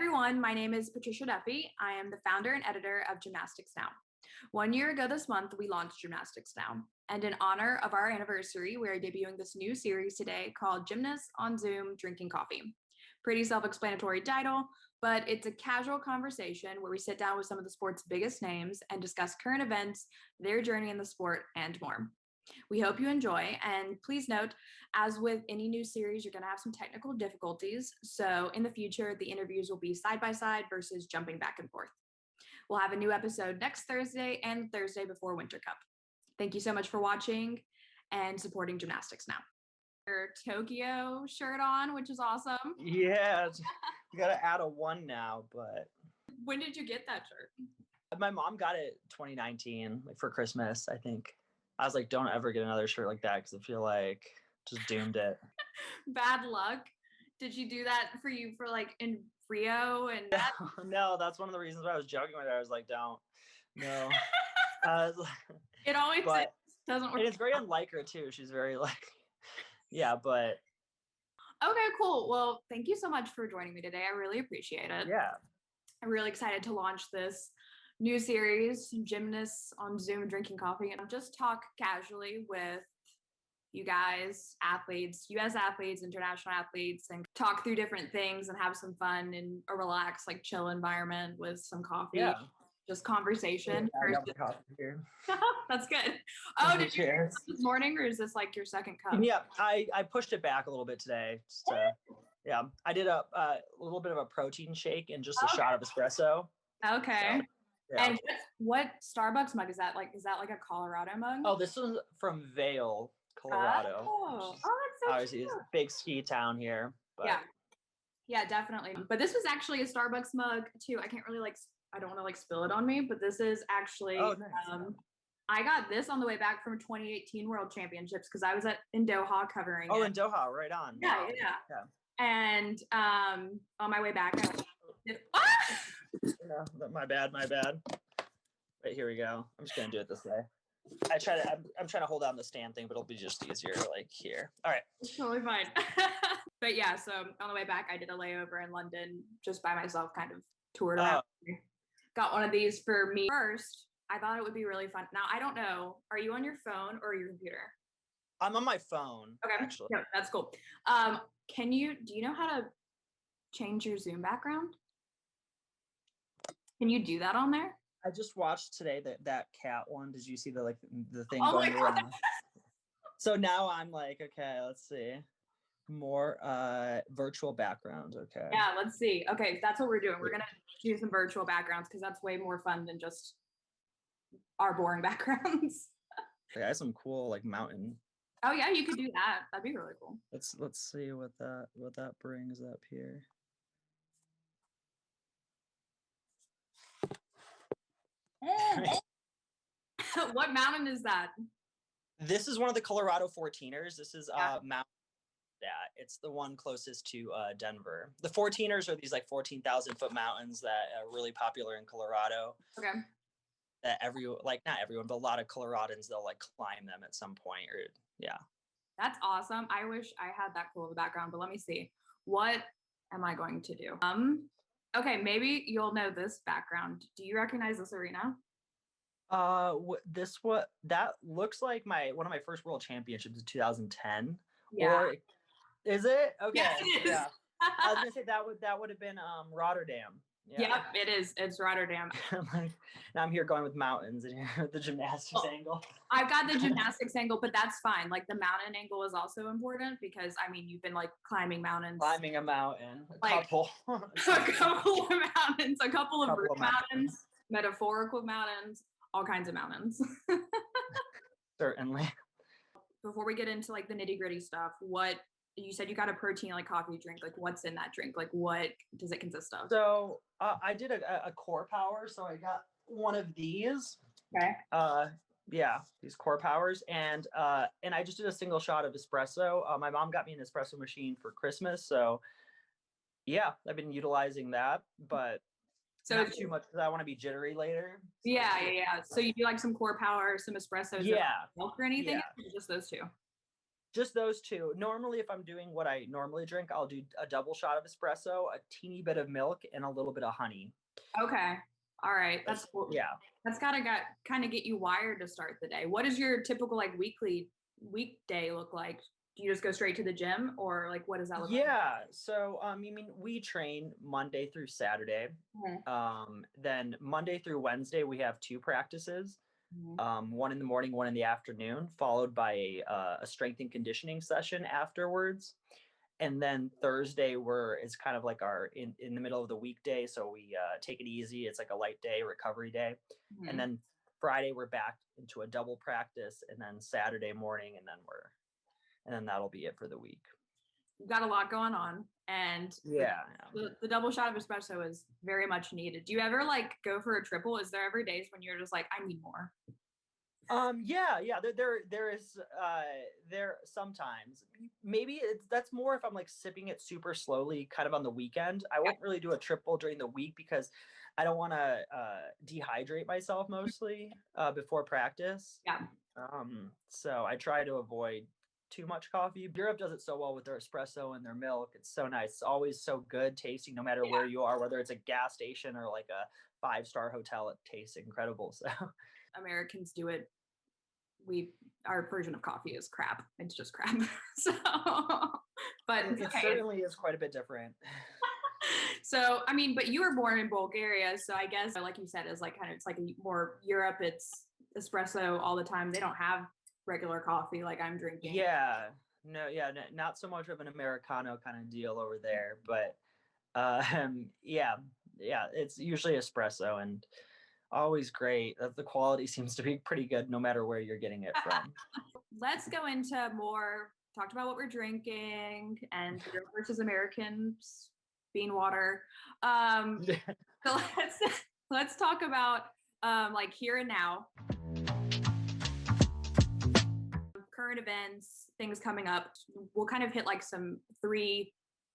everyone, my name is Patricia Duffy. I am the founder and editor of Gymnastics Now. 1 year ago this month, we launched Gymnastics Now. And in honor of our anniversary, we are debuting this new series today called Gymnasts on Zoom Drinking Coffee. Pretty self-explanatory title, but it's a casual conversation where we sit down with some of the sport's biggest names and discuss current events, their journey in the sport, and more. We hope you enjoy, and please note, as with any new series, you're going to have some technical difficulties. So in the future, the interviews will be side by side versus jumping back and forth. We'll have a new episode next Thursday and Thursday before Winter Cup. Thank you so much for watching and supporting Gymnastics Now. Your Tokyo shirt on, which is awesome. Yeah, you got to add a 1 now, but. When did you get that shirt? My mom got it 2019, like for Christmas, I think. I was like, don't ever get another shirt like that because I feel like just doomed it. Bad luck. Did you do that for you for like in Rio and that? No, that's one of the reasons why I was joking with her. I was like, don't. No. It always doesn't work. And it's very unlike her too. She's very like, yeah, but. Okay, cool. Well, thank you so much for joining me today. I really appreciate it. Yeah. I'm really excited to launch this new series, Gymnasts on Zoom Drinking Coffee, and just talk casually with you guys, athletes, US athletes, international athletes, and talk through different things and have some fun in a relaxed, like chill environment with some coffee. Yeah. Just conversation. Yeah, I got the coffee here. That's good. Oh, did you Cheers. this morning, or is this like your second cup? Yeah, I pushed it back a little bit today. Just to, yeah, I did a little bit of a protein shake and just a shot of espresso. Okay. So, yeah. And what Starbucks mug is that? Like, is that like a Colorado mug? Oh, this was from Vail, Colorado. Oh, that's so obviously cute. It's a big ski town here. But. Yeah, definitely. But this was actually a Starbucks mug too. I can't really I don't want to spill it on me, but this is actually, oh, nice. I got this on the way back from 2018 World Championships because I was in Doha covering it. In Doha, right on. Yeah, wow. Yeah. And on my way back, No, my bad. Wait, here we go. I'm just gonna do it this way. I'm trying to hold down the stand thing, but it'll be just easier like here. All right. It's totally fine. But yeah, so on the way back, I did a layover in London just by myself, kind of toured around. Got one of these for me first. I thought it would be really fun. Now, I don't know. Are you on your phone or your computer? I'm on my phone. Okay. Actually. Yeah, that's cool. Do you know how to change your Zoom background? Can you do that on there? I just watched today that cat one. Did you see the thing oh going around? So now I'm like, okay, let's see. More virtual background. Okay. Yeah, let's see. Okay, that's what we're doing. We're gonna do some virtual backgrounds because that's way more fun than just our boring backgrounds. Yeah, I have some cool like mountain. Oh yeah, you could do that. That'd be really cool. Let's see what that brings up here. What mountain is that? This is one of the Colorado 14ers. This is Mount. Yeah, it's the one closest to Denver. The 14ers are these like 14,000 foot mountains that are really popular in Colorado. Okay. That not everyone, but a lot of Coloradans, they'll like climb them at some point. Or yeah. That's awesome. I wish I had that cool of a background, but let me see. What am I going to do? Okay, maybe you'll know this background. Do you recognize this arena? That looks like one of my first world championships in 2010. Yeah. Or is it? Okay. Yes, it is. Yeah. I was gonna say that would have been Rotterdam. Yeah. Yep, it is. It's Rotterdam. Now I'm here going with mountains and here the gymnastics angle. I've got the gymnastics angle, but that's fine. Like the mountain angle is also important because I mean you've been like climbing mountains. Climbing a mountain. Couple of mountains, a couple of mountains, metaphorical mountains, all kinds of mountains. Certainly. Before we get into like the nitty-gritty stuff, what you said you got a protein like coffee drink, like what's in that drink, like what does it consist of? So I did a core power, so I got one of these. Okay. Yeah, these core powers, and I just did a single shot of espresso. My mom got me an espresso machine for Christmas, so yeah, I've been utilizing that, but so not too much because I want to be jittery later. So yeah. So you do like some core power, some espresso, yeah, milk or anything? Yeah. Or just those two? Just those two. Normally, if I'm doing what I normally drink, I'll do a double shot of espresso, a teeny bit of milk, and a little bit of honey. Okay. All right. That's cool. Yeah. That's gotta kind of get you wired to start the day. What does your typical like weekday look like? Do you just go straight to the gym, or like what does that look like? Yeah. So, I mean, we train Monday through Saturday. Mhm. Then Monday through Wednesday, we have two practices. Mhm. One in the morning, one in the afternoon, followed by a strength and conditioning session afterwards. And then Thursday is kind of like our in the middle of the weekday, so we take it easy. It's like a light day, recovery day, and Mhm. then Friday we're back into a double practice, and then Saturday morning, and then that'll be it for the week. You've got a lot going on, and Yeah. the double shot of espresso is very much needed. Do you ever like go for a triple? Is there ever days when you're just like, I need more? Yeah. There is there sometimes maybe that's more if I'm like sipping it super slowly, kind of on the weekend. I won't really do a triple during the week because I don't want to dehydrate myself mostly before practice. Yeah. So I try to avoid too much coffee. Europe does it so well with their espresso and their milk. It's so nice. It's always so good tasting, no matter where you are, whether it's a gas station or like a 5-star hotel. It tastes incredible. So. Americans do it. Our version of coffee is crap. It's just crap. So, but It okay. certainly is quite a bit different. So, I mean, but you were born in Bulgaria, so I guess, like you said, is like kind of it's like more Europe. It's espresso all the time. They don't have regular coffee like I'm drinking. Yeah, no, yeah, not so much of an Americano kind of deal over there, but yeah, it's usually espresso and always great. The quality seems to be pretty good no matter where you're getting it from. Let's go into more. Talked about what we're drinking and Europe versus Americans, bean water. So let's talk about like here and now, current events, things coming up. We'll kind of hit like some three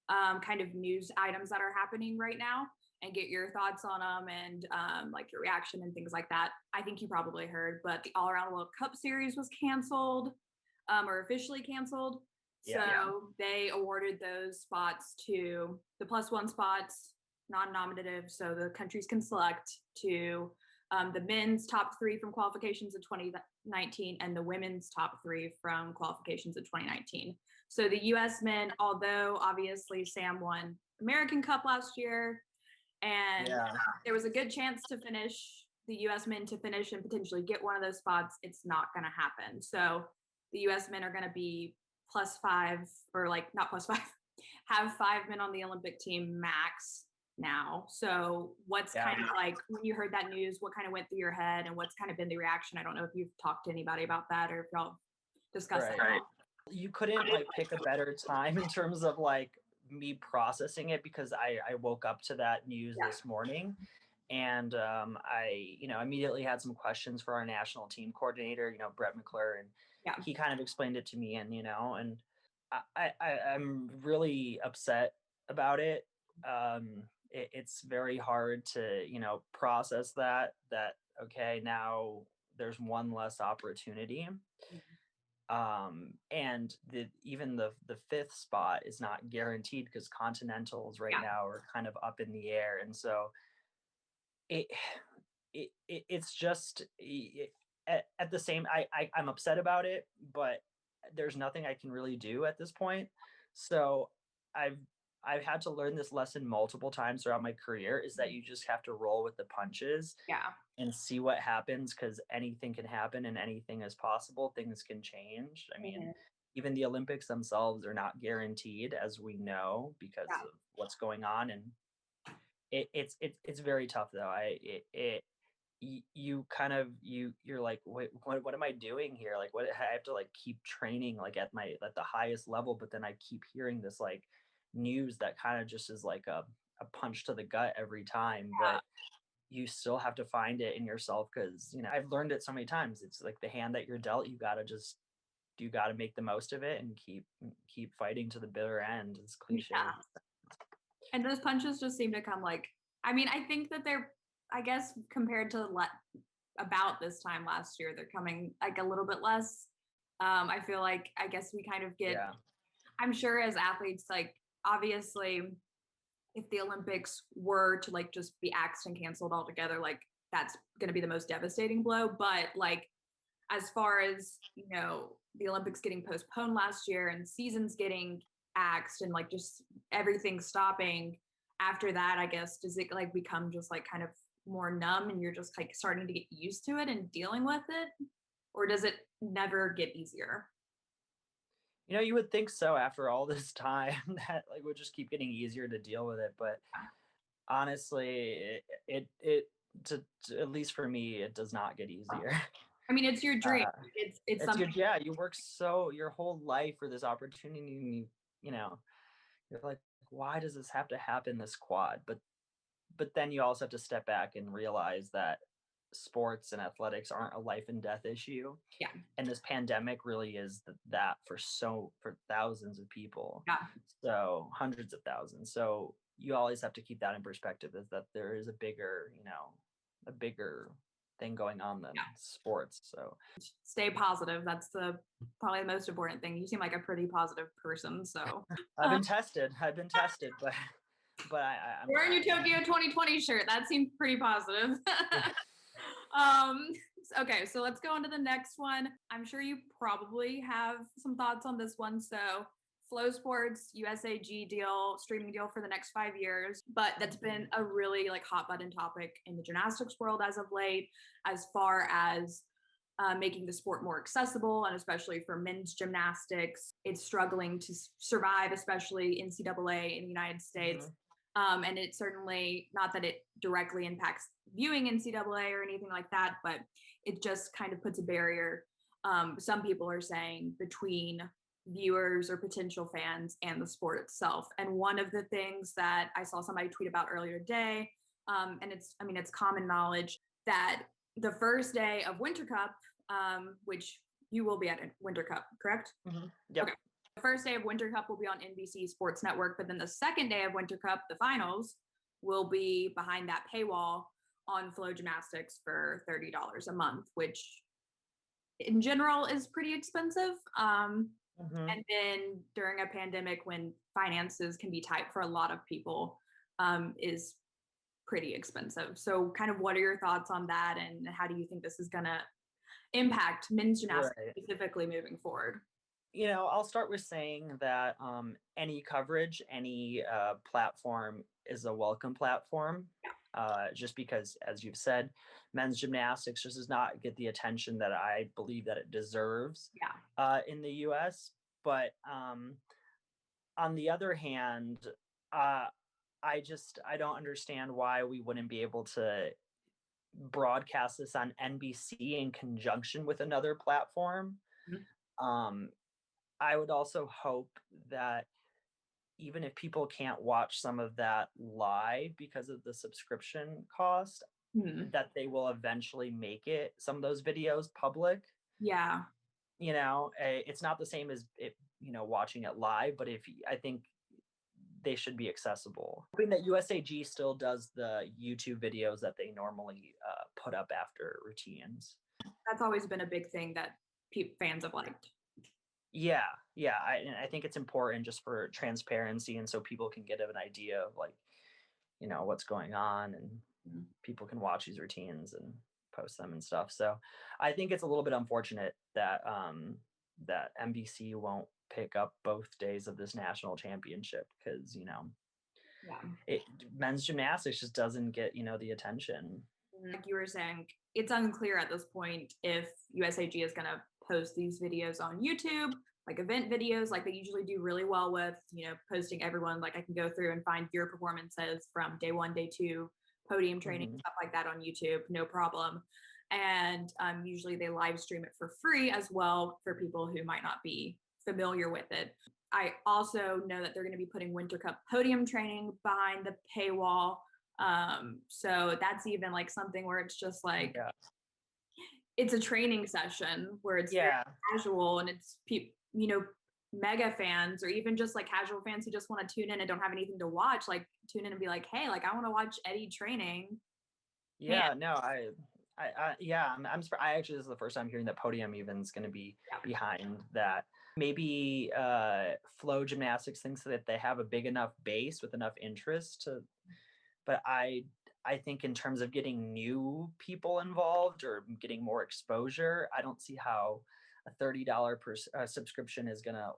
kind of news items that are happening right now and get your thoughts on them and like your reaction and things like that. I think you probably heard, but the All Around World Cup series was canceled or officially canceled. So they awarded those spots to the +1 spots, non-nominative. So the countries can select to the men's top 3 from qualifications in 2019 and the women's top 3 from qualifications in 2019. So the U.S. men, although obviously Sam won American Cup last year, and there was a good chance to finish the U.S. men to finish and potentially get one of those spots, it's not going to happen. So the U.S. men are going to be +5 or like not +5, have 5 men on the Olympic team max now. So what's kind of like when you heard that news, what kind of went through your head and what's kind of been the reaction? I don't know if you've talked to anybody about that or if y'all discussed that. Right. You couldn't like pick a better time in terms of like me processing it because I woke up to that news this morning and I immediately had some questions for our national team coordinator, Brett McClure, and he kind of explained it to me, and and I'm really upset about it. It's very hard to process that okay, now there's one less opportunity. And even the 5th spot is not guaranteed because continentals right now are kind of up in the air, and so it's just at the same I'm upset about it, but there's nothing I can really do at this point. So I've had to learn this lesson multiple times throughout my career, is that you just have to roll with the punches and see what happens, because anything can happen and anything is possible. Things can change. I mean, even the Olympics themselves are not guaranteed, as we know, because of what's going on. And it's very tough though. You're like, wait, what am I doing here? Like, what, I have to like keep training like at the highest level, but then I keep hearing this like news that kind of just is like a punch to the gut every time. But you still have to find it in yourself, because I've learned it so many times. It's like the hand that you're dealt. You gotta make the most of it and keep fighting to the bitter end. It's cliche. And those punches just seem to come like, I mean, I think that they're, I guess compared to about this time last year, they're coming like a little bit less I feel like, I guess we kind of get, Yeah. I'm sure as athletes, like obviously if the Olympics were to like just be axed and canceled altogether, like that's going to be the most devastating blow. But like, as far as, the Olympics getting postponed last year and seasons getting axed and like just everything stopping after that, I guess, does it like become just like kind of more numb and you're just like starting to get used to it and dealing with it? Or does it never get easier? You would think so after all this time that like would just keep getting easier to deal with it, but honestly, it at least for me, it does not get easier. I mean, it's your dream. Uh, It's it's your something. yeah, you work so your whole life for this opportunity, and you know, you're like, why does this have to happen this quad? But then you also have to step back and realize that sports and athletics aren't a life and death issue, Yeah. and this pandemic really is that for thousands of people, Yeah. so hundreds of thousands. So you always have to keep that in perspective, is that there is a bigger thing going on than Yeah. sports. So Stay positive. That's probably the most important thing. You seem like a pretty positive person. So I've been tested, but I'm wearing your trying. Tokyo 2020 shirt, that seems pretty positive. Yeah. um, okay, so let's go on to the next one. I'm sure you probably have some thoughts on this one. So Flow Sports USAG deal, streaming deal for the next 5 years, but that's been a really like hot button topic in the gymnastics world as of late, as far as making the sport more accessible, and especially for men's gymnastics, it's struggling to survive, especially NCAA in the United States. And it's certainly not that it directly impacts viewing NCAA or anything like that, but it just kind of puts a barrier. Some people are saying between viewers or potential fans and the sport itself. And one of the things that I saw somebody tweet about earlier today, and it's common knowledge that the first day of Winter Cup, which you will be at Winter Cup, correct? Yep. Okay. The first day of Winter Cup will be on NBC Sports Network, but then the second day of Winter Cup, the finals, will be behind that paywall on Flow Gymnastics for $30 a month, which in general is pretty expensive. And then during a pandemic when finances can be tight for a lot of people, is pretty expensive. So kind of what are your thoughts on that, and how do you think this is going to impact men's gymnastics Right. specifically moving forward? I'll start with saying that any coverage, any platform is a welcome platform. Just because, as you've said, men's gymnastics just does not get the attention that I believe that it deserves in the U.S. But on the other hand, I don't understand why we wouldn't be able to broadcast this on NBC in conjunction with another platform. Um, I would also hope that even if people can't watch some of that live because of the subscription cost, that they will eventually make some of those videos public. Yeah. It's not the same as watching it live, but I think they should be accessible. I think that USAG still does the YouTube videos that they normally put up after routines. That's always been a big thing that fans have liked. Yeah. I think it's important just for transparency, and so people can get an idea of like, what's going on, and people can watch these routines and post them and stuff. So I think it's a little bit unfortunate that that NBC won't pick up both days of this national championship, because men's gymnastics just doesn't get the attention. Like you were saying, it's unclear at this point if USAG is going to post these videos on YouTube, like event videos, like they usually do really well with, posting everyone. Like I can go through and find your performances from day 1, day 2, podium training, stuff like that on YouTube, no problem. And usually they live stream it for free as well for people who might not be familiar with it. I also know that they're going to be putting Winter Cup podium training behind the paywall. So that's even like something where it's just like, it's a training session where it's very casual, and it's mega fans, or even just like casual fans who just want to tune in and don't have anything to watch, like tune in and be like, hey, like I want to watch Eddie training. No, I actually, this is the first time hearing that Podium even is going to be Yeah. behind that. Maybe Flow Gymnastics thinks that they have a big enough base with enough interest to, but I think in terms of getting new people involved or getting more exposure, I don't see how a $30 subscription is going to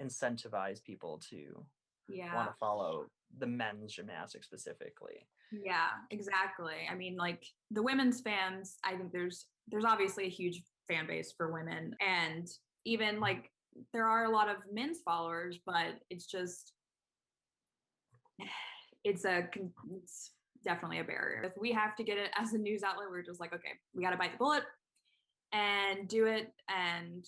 incentivize people to want to follow the men's gymnastics specifically. Yeah, exactly. I mean, like the women's fans, I think there's obviously a huge fan base for women, and even like there are a lot of men's followers, but it's just it's definitely a barrier. If we have to get it as a news outlet, we're just like, okay, we got to bite the bullet and do it, and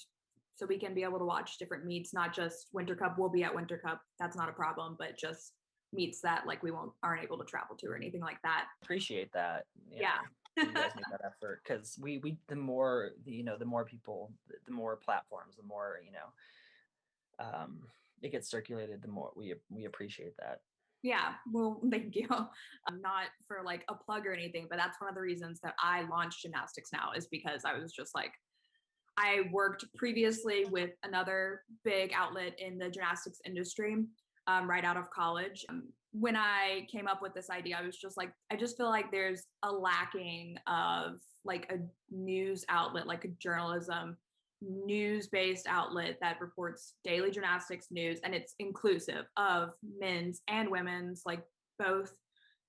so we can be able to watch different meets, not just Winter Cup. We'll be at Winter Cup, that's not a problem, but just meets that like we aren't able to travel to or anything like that. Appreciate that. Yeah. You guys make that effort, because we the more the more people, the more platforms, the more it gets circulated, the more we appreciate that. Yeah, well, thank you. Not for like a plug or anything, but that's one of the reasons that I launched Gymnastics Now, is because I was just like, I worked previously with another big outlet in the gymnastics industry right out of college. When I came up with this idea, I was just like, I just feel like there's a lacking of like a news outlet, like a journalism news-based outlet that reports daily gymnastics news, and it's inclusive of men's and women's, like both,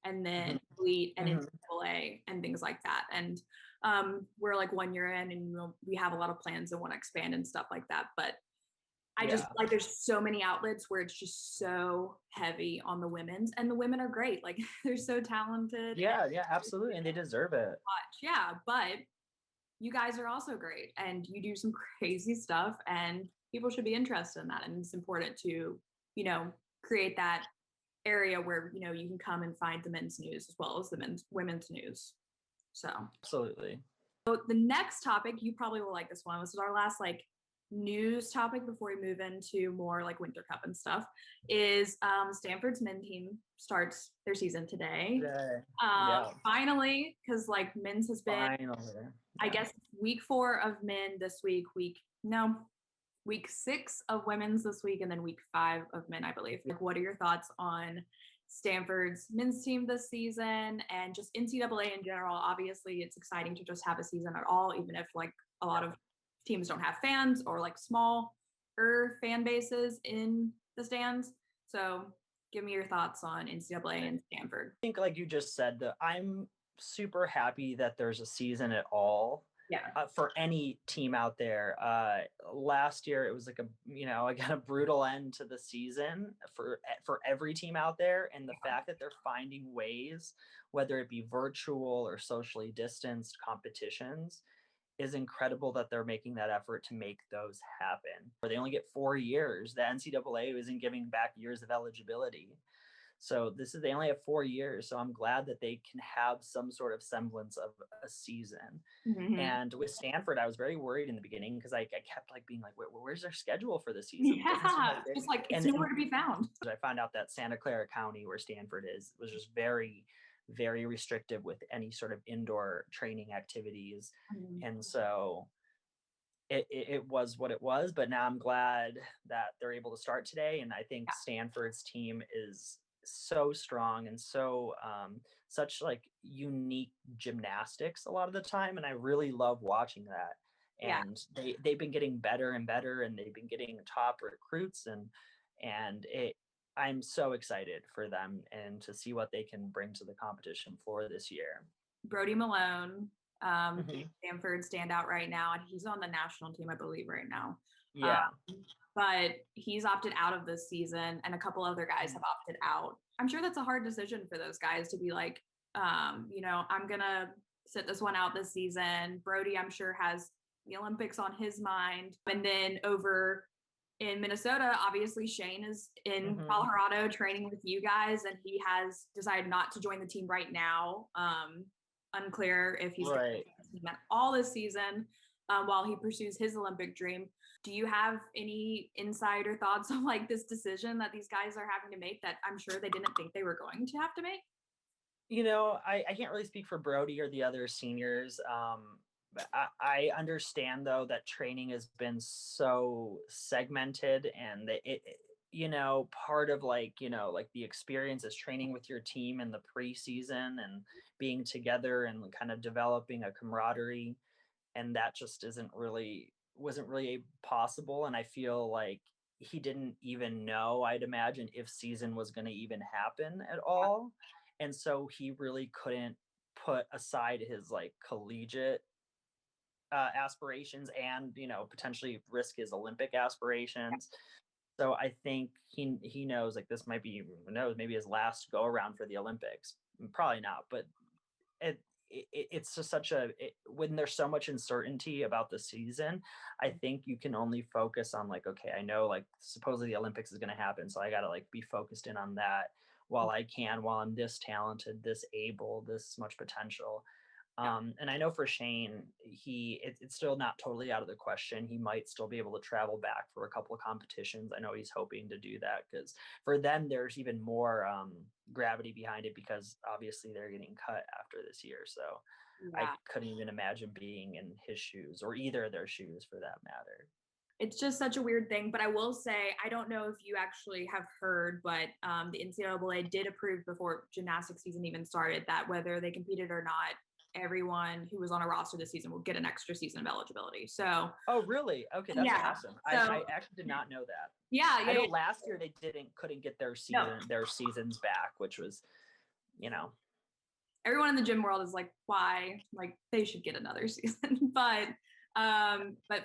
and then elite and NCAA and things like that. And we're like 1 year in, and we have a lot of plans and want to expand and stuff like that. But I just like there's so many outlets where it's just so heavy on the women's, and the women are great. Like they're so talented. Yeah, absolutely, and they deserve it. Yeah, but you guys are also great, and you do some crazy stuff, and people should be interested in that. And it's important to, create that area where, you can come and find the men's news as well as the women's news. So absolutely. So the next topic, you probably will like this one. This is our last like news topic before we move into more like Winter Cup and stuff, is Stanford's men's team starts their season today. Finally, because like men's has been I guess week 4 of men this week, week 6 of women's this week, and then week 5 of men, I believe. Like, what are your thoughts on Stanford's men's team this season and just NCAA in general? Obviously, it's exciting to just have a season at all, even if like a lot of teams don't have fans or like smaller fan bases in the stands. So give me your thoughts on NCAA and Stanford. I think like you just said, that I'm super happy that there's a season at all. For any team out there. Last year it was like a brutal end to the season for every team out there, and the fact that they're finding ways, whether it be virtual or socially distanced competitions, is incredible that they're making that effort to make those happen. They only get 4 years. The NCAA isn't giving back years of eligibility. So they only have 4 years. So I'm glad that they can have some sort of semblance of a season. And with Stanford, I was very worried in the beginning, because I kept like being like, where's their schedule for the season? It's like it's nowhere to be found. I found out that Santa Clara County, where Stanford is, was just very, very restrictive with any sort of indoor training activities. And so it was what it was. But now I'm glad that they're able to start today. And I think Stanford's team is so strong and so such like unique gymnastics a lot of the time, and I really love watching that. And they've been getting better and better, and they've been getting top recruits, and I'm so excited for them and to see what they can bring to the competition floor this year. Brody Malone, Stanford standout right now, and he's on the national team, I believe, right now. But he's opted out of this season, and a couple other guys have opted out. I'm sure that's a hard decision for those guys to be like, I'm gonna sit this one out this season. Brody, I'm sure, has the Olympics on his mind. And then over in Minnesota, obviously Shane is in Colorado training with you guys, and he has decided not to join the team right now. Unclear if he's going to join the team at all this season while he pursues his Olympic dream. Do you have any insider thoughts on like this decision that these guys are having to make that I'm sure they didn't think they were going to have to make? I can't really speak for Brody or the other seniors. But I understand though that training has been so segmented, and part of like the experience is training with your team in the preseason and being together and kind of developing a camaraderie, and that just wasn't really possible. And I feel like he didn't even know, I'd imagine, if season was going to even happen at all, and so he really couldn't put aside his like collegiate aspirations and potentially risk his Olympic aspirations. So I think he knows like this might be, who knows, maybe his last go around for the Olympics. Probably not, but it, it's just when there's so much uncertainty about the season, I think you can only focus on like, okay, I know like supposedly the Olympics is going to happen, so I got to like be focused in on that while I'm this talented, this able, this much potential. And I know for Shane, it's still not totally out of the question. He might still be able to travel back for a couple of competitions. I know he's hoping to do that because for them, there's even more gravity behind it because obviously they're getting cut after this year. So I couldn't even imagine being in his shoes or either of their shoes for that matter. It's just such a weird thing, but I will say, I don't know if you actually have heard, but the NCAA did approve before gymnastics season even started that whether they competed or not, everyone who was on a roster this season will get an extra season of eligibility. So, oh really? Okay, that's awesome. So, I actually did not know that. I know last year they couldn't get their seasons back, which was, everyone in the gym world is like, why? Like they should get another season, but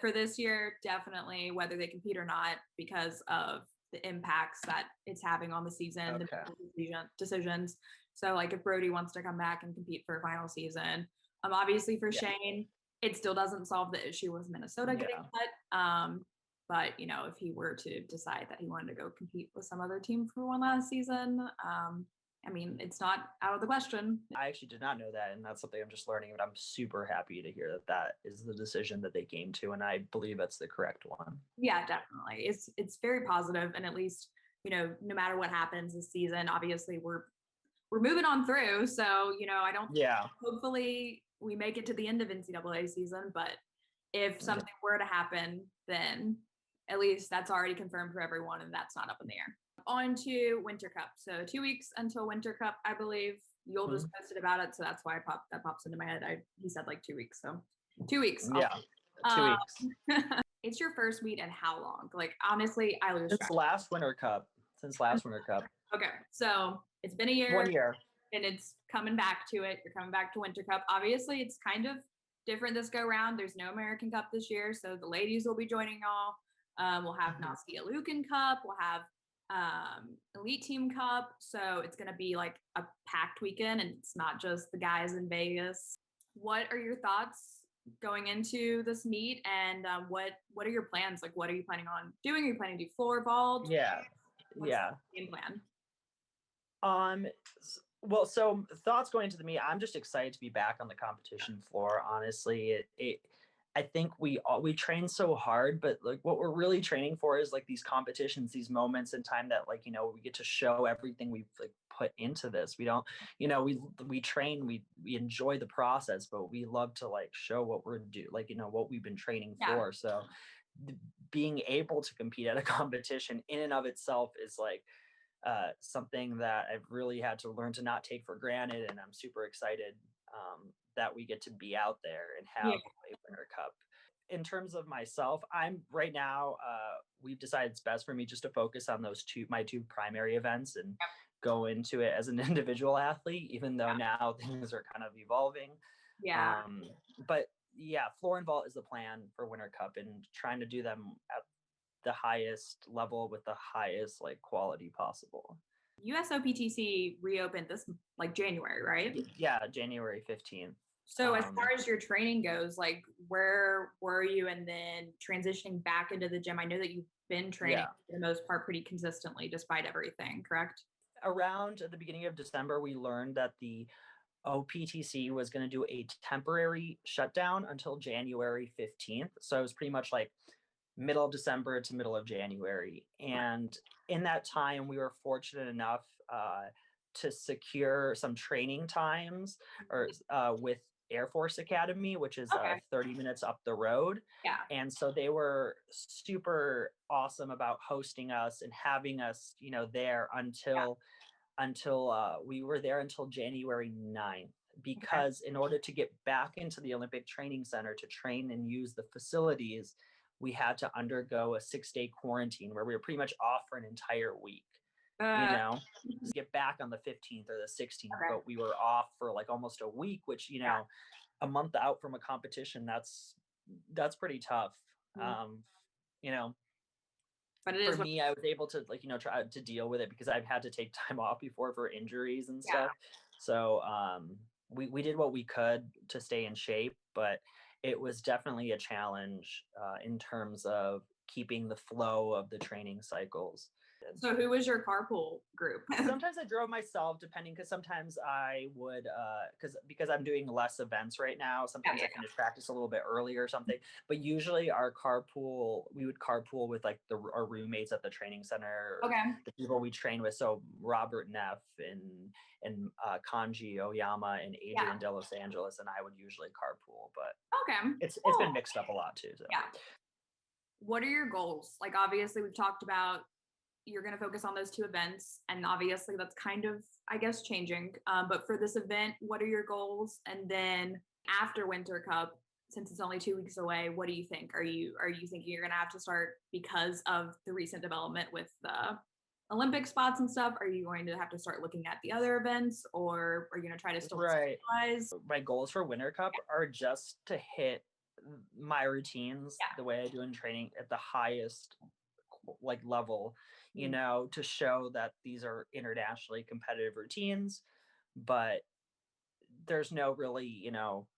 for this year, definitely whether they compete or not, because of the impacts that it's having on the season, the decisions. So like if Brody wants to come back and compete for a final season, obviously for Shane, it still doesn't solve the issue with Minnesota getting cut. But if he were to decide that he wanted to go compete with some other team for one last season, I mean, it's not out of the question. I actually did not know that, and that's something I'm just learning, but I'm super happy to hear that is the decision that they came to, and I believe that's the correct one. Yeah, definitely. It's very positive, and at least, no matter what happens this season, obviously we're moving on through. So, I don't hopefully we make it to the end of NCAA season, but if something were to happen, then at least that's already confirmed for everyone, and that's not up in the air. On to Winter Cup. So 2 weeks until Winter Cup, I believe. You'll just posted about it, so that's why that pops into my head. He said like 2 weeks, so 2 weeks. Yeah, 2 weeks. It's your first meet in how long? Like honestly, I lose track. Since last Winter Cup. Okay, so it's been a year. 1 year. And it's coming back to it. You're coming back to Winter Cup. Obviously, it's kind of different this go round. There's no American Cup this year, so the ladies will be joining all. We'll have Nastia Lucan Cup. We'll have Elite Team Cup. So it's going to be like a packed weekend, and it's not just the guys in Vegas. What are your thoughts going into this meet, and what are your plans? Like, what are you planning on doing? Are you planning to do floor vault? What's the game plan? Well, so thoughts going into the meet, I'm just excited to be back on the competition floor. Honestly, I think we train so hard, but like what we're really training for is like these competitions, these moments in time that like, we get to show everything we've like put into this. We don't, we train, we enjoy the process, but we love to like show what we're what we've been training for. So being able to compete at a competition in and of itself is like, something that I've really had to learn to not take for granted, and I'm super excited that we get to be out there and have a Winter Cup. In terms of myself, I'm right now, we've decided it's best for me just to focus on my two primary events and go into it as an individual athlete, even though now things are kind of evolving. But floor and vault is the plan for Winter Cup, and trying to do them at the highest level with the highest like quality possible. USOPTC reopened this like January, right? Yeah, January 15th. So as far as your training goes, like where were you, and then transitioning back into the gym? I know that you've been training for the most part pretty consistently despite everything, correct? Around the beginning of December, we learned that the OPTC was going to do a temporary shutdown until January 15th. So it was pretty much like middle of December to middle of January. And in that time, we were fortunate enough to secure some training times or with Air Force Academy, which is Okay. 30 minutes up the road. Yeah. And so they were super awesome about hosting us and having us, there until we were there until January 9th, Okay. because in order to get back into the Olympic Training Center to train and use the facilities, we had to undergo a 6-day quarantine where we were pretty much off for an entire week. Get back on the 15th or the 16th, Okay. but we were off for like almost a week, which, a month out from a competition, that's pretty tough. You know, But it for is me, I was able to try to deal with it because I've had to take time off before for injuries and yeah. stuff. So we did what we could to stay in shape, but it was definitely a challenge in terms of keeping the flow of the training cycles. So who was your carpool group? Sometimes I drove myself, depending, because sometimes I would because I'm doing less events right now. Sometimes I finish practice a little bit early or something. But usually we would carpool with like our roommates at the training center, Okay. the people we train with. So Robert Neff and Kanji Oyama and Adrian De Los Angeles and I would usually carpool. But okay, it's been mixed up a lot too. So yeah. What are your goals? Like, obviously we've talked about you're going to focus on those 2 events, and obviously that's kind of, I guess, changing. But for this event, what are your goals? And then after Winter Cup, since it's only 2 weeks away, what do you think? Are you thinking you're going to have to start, because of the recent development with the Olympic spots and stuff? Are you going to have to start looking at the other events, or are you going to try to still specialize? My goals for Winter Cup are just to hit my routines the way I do in training at the highest level, to show that these are internationally competitive routines. But there's no really,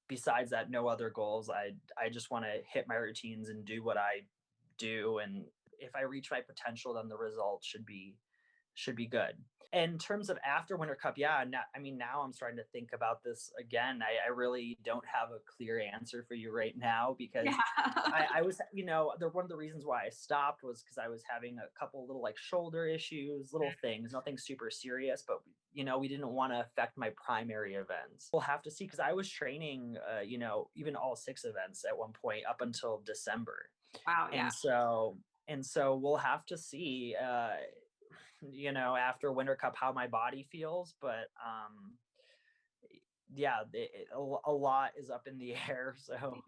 besides that, no other goals. I just want to hit my routines and do what I do, and if I reach my potential, then the results should be good. In terms of after Winter Cup, now I'm starting to think about this again. I really don't have a clear answer for you right now, because I was, one of the reasons why I stopped was because I was having a couple little shoulder issues, little things, nothing super serious, but we didn't want to affect my primary events. We'll have to see, because I was training, even all 6 events at one point up until December. Wow. Yeah. And so we'll have to see, after Winter Cup, how my body feels. But a lot is up in the air. So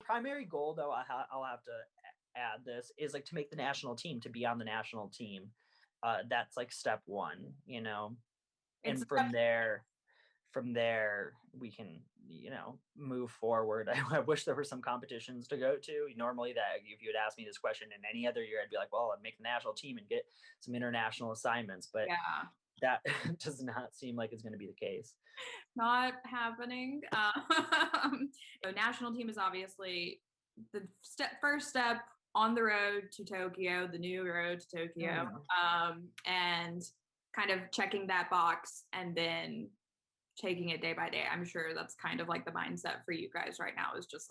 primary goal, though, I'll have to add this, is to make the national team, to be on the national team. That's step 1, and from there we can move forward. I wish there were some competitions to go to. Normally, that if you had asked me this question in any other year, I'd be like, well, I'd make the national team and get some international assignments, but that does not seem like it's going to be the case. Not happening. National team is obviously the first step on the road to Tokyo, the new road to Tokyo, and kind of checking that box and then taking it day by day. I'm sure that's kind of the mindset for you guys right now, is just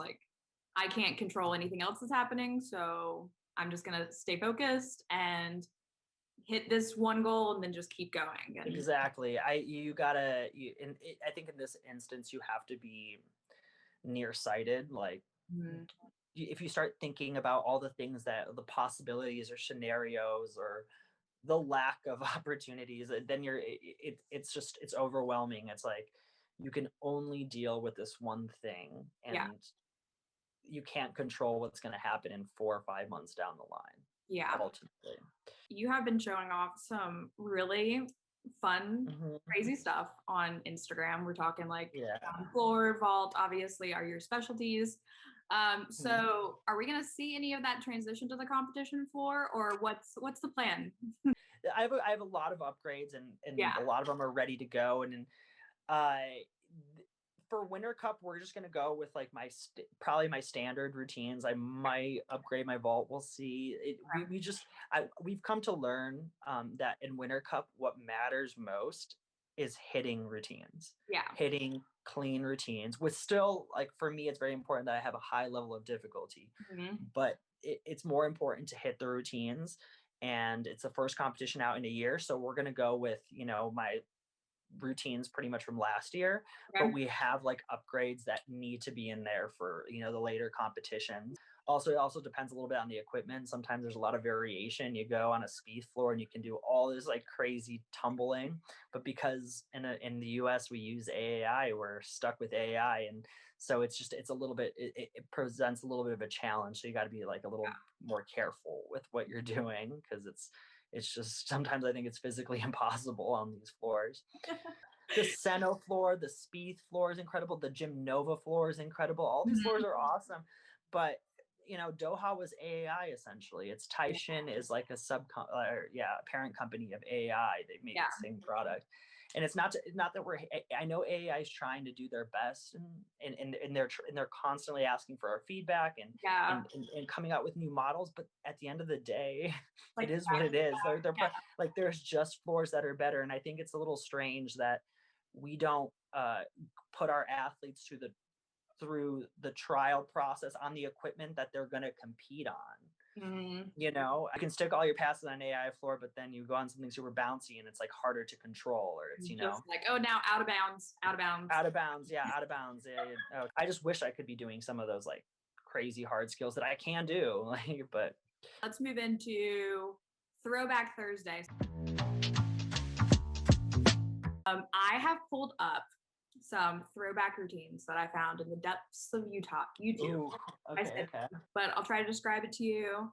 I can't control anything else that's happening, so I'm just gonna stay focused and hit this one goal and then just keep going. And exactly. I think in this instance you have to be nearsighted. If you start thinking about all the things, that the possibilities or scenarios or the lack of opportunities, then it's overwhelming. It's you can only deal with this one thing, and you can't control what's going to happen in 4 or 5 months down the line. Ultimately, you have been showing off some really fun, crazy stuff on Instagram. We're talking floor, vault, obviously, are your specialties. So are we going to see any of that transition to the competition floor, or what's the plan? I have a lot of upgrades, and a lot of them are ready to go. And for Winter Cup, we're just going to go with probably my standard routines. I might upgrade my vault. We'll see. We've come to learn that in Winter Cup, what matters most is hitting routines. Hitting clean routines, with still, for me, it's very important that I have a high level of difficulty, but it's more important to hit the routines. And it's the first competition out in a year, so we're going to go with my routines pretty much from last year, Okay. but we have like upgrades that need to be in there for, you know, the later competitions. Also, it also depends a little bit on the equipment. Sometimes there's a lot of variation. You go on a speed floor and you can do all this like crazy tumbling, but because in the US we use AI, we're stuck with AI, and so it's a little bit, it presents a little bit of a challenge. So you got to be like a little more careful with what you're doing, because it's just sometimes I think it's physically impossible on these floors. The Seno floor, the Spieth floor is incredible. The Gym Nova floor is incredible. All these floors are awesome, but you know, Doha was AI essentially. It's Taishin is like a parent company of AI. They make the same product, and it's not that I know AI is trying to do their best, and they're constantly asking for our feedback and coming out with new models. But at the end of the day, like, it is what it is. Like there's just floors that are better, and I think it's a little strange that we don't put our athletes through the trial process on the equipment that they're going to compete on. You know, you can stick all your passes on an AI floor, but then you go on something super bouncy and it's like harder to control, or it's, you know, like, oh, now out of bounds. Yeah, out of bounds. Yeah. I just wish I could be doing some of those like crazy hard skills that I can do. Like, but let's move into Throwback Thursday. I have pulled up some throwback routines that I found in the depths of YouTube. Ooh, okay. But I'll try to describe it to you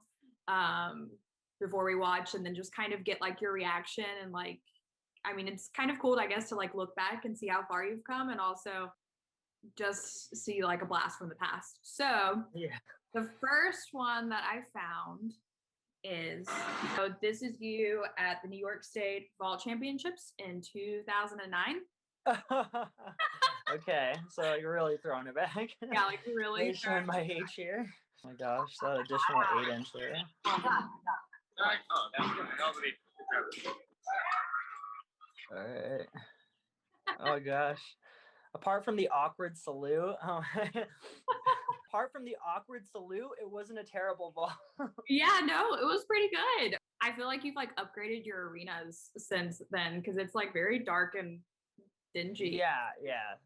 before we watch, and then just kind of get like your reaction. And like, I mean, it's kind of cool, I guess, to like look back and see how far you've come, and also just see like a blast from the past. So the first one that I found is, so this is you at the New York State Vault Championships in 2009. Okay, so you're really throwing it back. Yeah, like really showing my age here. Oh my gosh, that additional 8-inch there. All right. Oh gosh. Apart from the awkward salute, it wasn't a terrible ball. Yeah, no, it was pretty good. I feel like you've like upgraded your arenas since then, because it's like very dark and dingy. Yeah.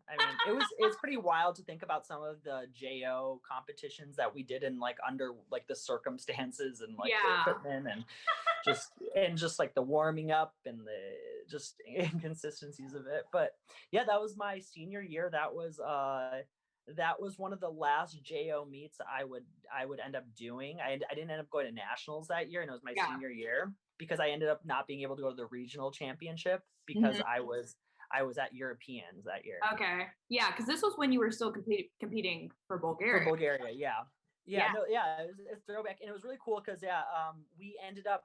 I mean, it's pretty wild to think about some of the JO competitions that we did in like under like the circumstances and like the equipment and just like the warming up and the just inconsistencies of it. But yeah, that was my senior year. That was one of the last JO meets I would end up doing. I didn't end up going to nationals that year, and it was my senior year because I ended up not being able to go to the regional championship because I was at Europeans that year. Okay. Yeah, because this was when you were still competing for Bulgaria. For Bulgaria, yeah. It was a throwback, and it was really cool because we ended up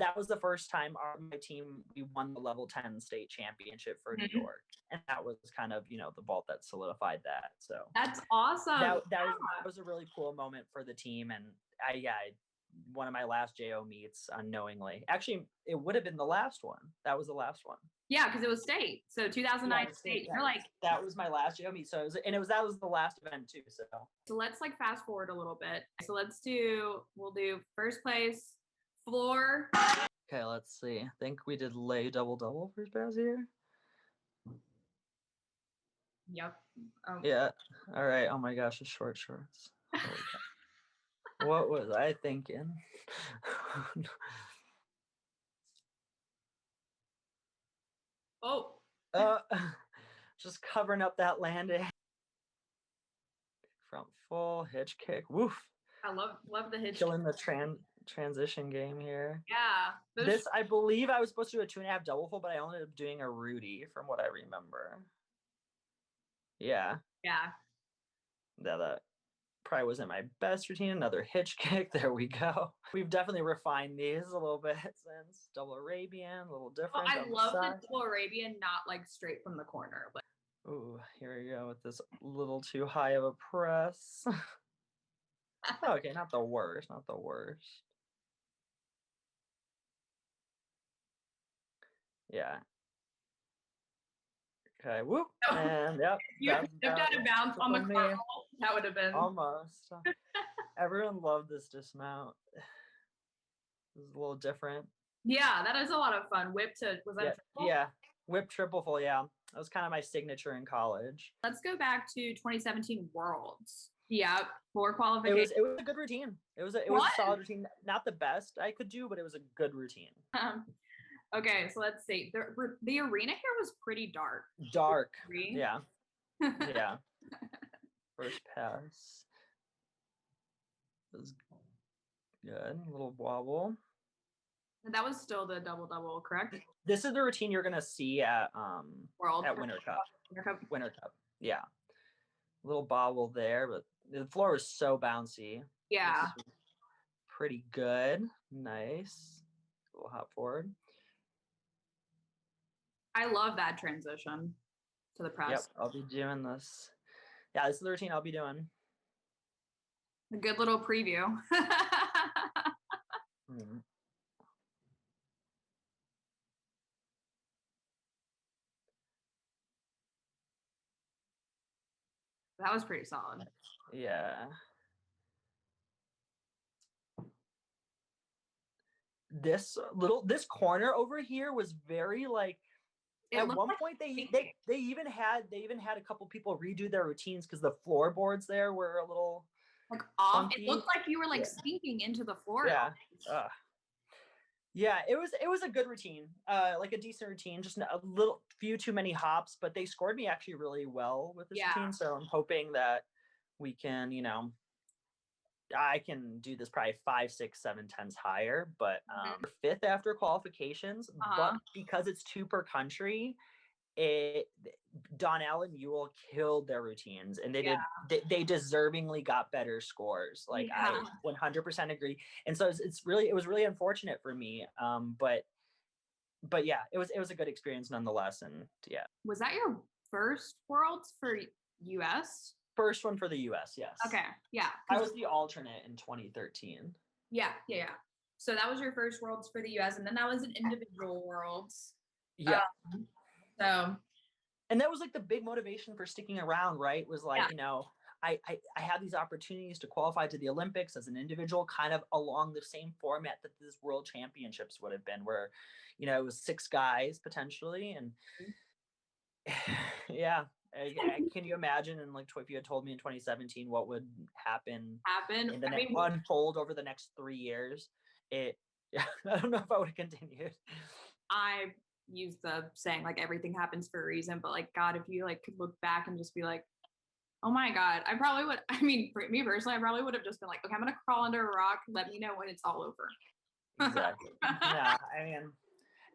that was the first time my team we won the level 10 state championship for New York, and that was kind of the vault that solidified that. So that's awesome. That was a really cool moment for the team, and I one of my last JO meets unknowingly. Actually, it would have been the last one. That was the last one. Yeah, because it was state. So 2009 state. You're like, that was my last JO meet. So that was the last event too. So let's like fast forward a little bit. So we'll do first place floor. Okay, let's see. I think we did lay double first pass here. Yep. Yeah. All right. Oh my gosh, the short shorts. What was I thinking? Just covering up that landing. Front full hitch kick. Woof. I love the hitch. Killing the transition game here. Yeah. This, I believe I was supposed to do a 2.5 double full, but I ended up doing a Rudy from what I remember. Yeah. That probably wasn't my best routine. Another hitch kick. There we go. We've definitely refined these a little bit since double Arabian, a little different. I love the double Arabian, not like straight from the corner. But ooh, here we go with this little too high of a press. Okay, not the worst. Yeah. Okay, whoop. And yep. You stepped out of bounds on the car. That would have been almost. Everyone loved this dismount. It was a little different. Yeah, that is a lot of fun. Whip to, was that a triple? Yeah. Whip triple full, yeah. That was kind of my signature in college. Let's go back to 2017 Worlds. Yep, 4 It qualifications. was a good routine. It was a solid routine. Not the best I could do, but it was a good routine. Okay, so let's see. The arena here was pretty dark. Dark. Yeah. Yeah. First pass was good. A little wobble. That was still the double, correct? This is the routine you're gonna see at Winter Cup. Winter Cup. Yeah. A little bobble there, but the floor was so bouncy. Yeah. Pretty good. Nice. A little hop forward. I love that transition to the press. Yep, I'll be doing this. Yeah, this is the routine I'll be doing. A good little preview. That was pretty solid. Yeah. This corner over here was very like at one point they even had a couple people redo their routines because the floorboards there were a little like off. funky. It looked like you were like sinking into the floor. Yeah. Yeah, it was a good routine, like a decent routine, just a little few too many hops, but they scored me actually really well with this routine. So I'm hoping that we can, I can do this probably 5, 6, 7 tenths higher, but 5th after qualifications, but because it's 2 per country, Donnell and Ewell killed their routines, and they deservingly got better scores. Like I 100% agree. And so it was really unfortunate for me. But yeah, it was a good experience nonetheless. And yeah. Was that your first Worlds for US? First one for the US, yes. Okay, yeah. I was the alternate in 2013. Yeah. So that was your first Worlds for the US, and then that was an individual Worlds. Yeah. And that was like the big motivation for sticking around, right? Was like, I had these opportunities to qualify to the Olympics as an individual, kind of along the same format that this World Championships would have been, where, it was 6 guys potentially. And yeah, can you imagine? And like, if you had told me in 2017 what would happen in the unfold over the next 3 years, I don't know if I would have continued. I use the saying like everything happens for a reason, but like God, if you like could look back and just be like, oh my God, I probably would. I mean, for me personally, I probably would have just been like, okay, I'm gonna crawl under a rock. Let me know when it's all over. Exactly. Yeah, I mean,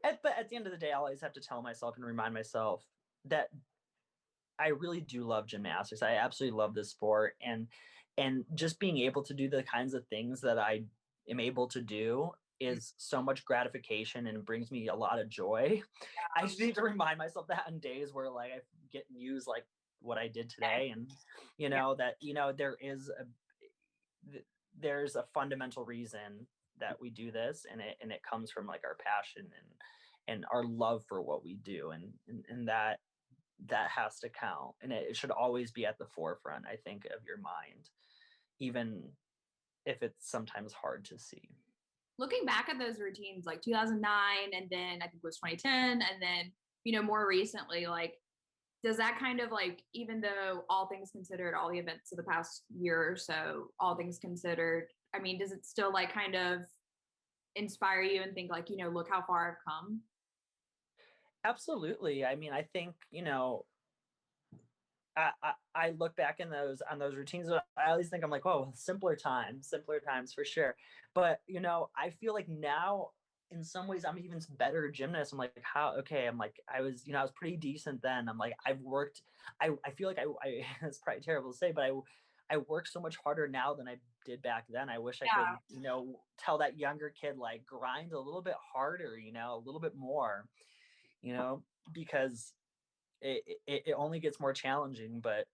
but at the end of the day, I always have to tell myself and remind myself that I really do love gymnastics. I absolutely love this sport, and just being able to do the kinds of things that I am able to do is so much gratification, and it brings me a lot of joy. I just need to remind myself that on days where like I get news like what I did today, and that there's a fundamental reason that we do this, and it comes from like our passion and our love for what we do, and that has to count, and it should always be at the forefront, I think, of your mind, even if it's sometimes hard to see. Looking back at those routines, like 2009, and then I think it was 2010, and then, more recently, like, does that kind of like, even though all things considered, all the events of the past year or so, all things considered, I mean, does it still like kind of inspire you and think like, look how far I've come? Absolutely. I mean, I think, I look back on those routines. I always think I'm like, oh, simpler times for sure. But I feel like now in some ways I'm even better gymnast. I'm like, I was pretty decent then. I'm like, I've worked. I feel like I it's probably terrible to say, but I work so much harder now than I did back then. I wish I could, tell that younger kid like grind a little bit harder, a little bit more, because it only gets more challenging. But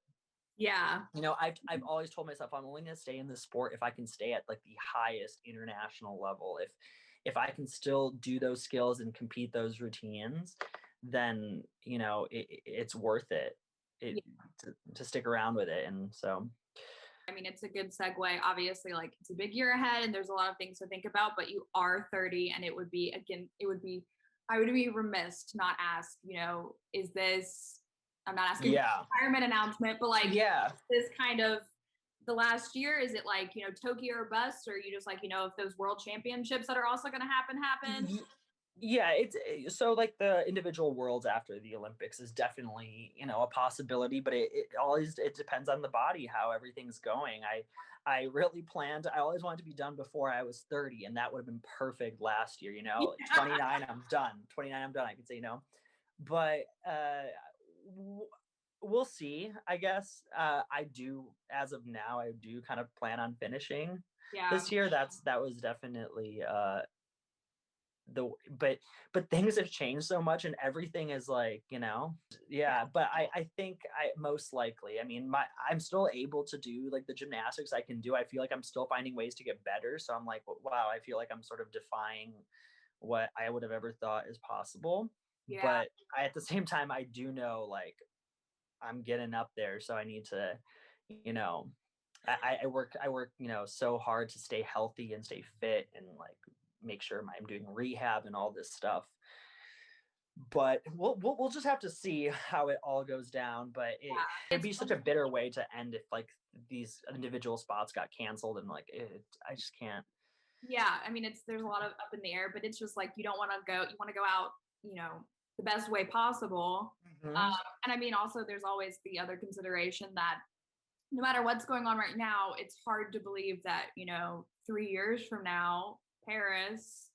I've always told myself I'm only going to stay in this sport if I can stay at like the highest international level. If I can still do those skills and compete those routines, then it's worth it, to stick around with it. And so I mean, it's a good segue. Obviously, like it's a big year ahead and there's a lot of things to think about, but you are 30, and it would be I would be remiss to not ask, is this, I'm not asking Yeah. for a retirement announcement, but like, Yeah. this kind of the last year, is it like, Tokyo or bust, or you just like, if those world championships that are also going to happen? Yeah, it's so like the individual worlds after the Olympics is definitely, a possibility, but it depends on the body, how everything's going. I really planned, I always wanted to be done before I was 30, and that would have been perfect last year, Yeah. 29, I'm done. 29, I'm done, I could say, but we'll see, I guess. As of now, I do kind of plan on finishing this year. That was definitely but things have changed so much, and everything is like, but I think I most likely, I mean, I'm still able to do like the gymnastics I can do. I feel like I'm still finding ways to get better, so I'm like, wow, I feel like I'm sort of defying what I would have ever thought is possible. But at the same time, I do know like I'm getting up there, so I need to, I work, so hard to stay healthy and stay fit and like make sure I'm doing rehab and all this stuff. But we'll just have to see how it all goes down. But it'd be such a bitter way to end if like these individual spots got canceled, and like I just can't. Yeah, I mean, there's a lot of up in the air, but it's just like you don't want to go. You want to go out, the best way possible. Mhm. And I mean, also there's always the other consideration that no matter what's going on right now, it's hard to believe that 3 years from now, Paris,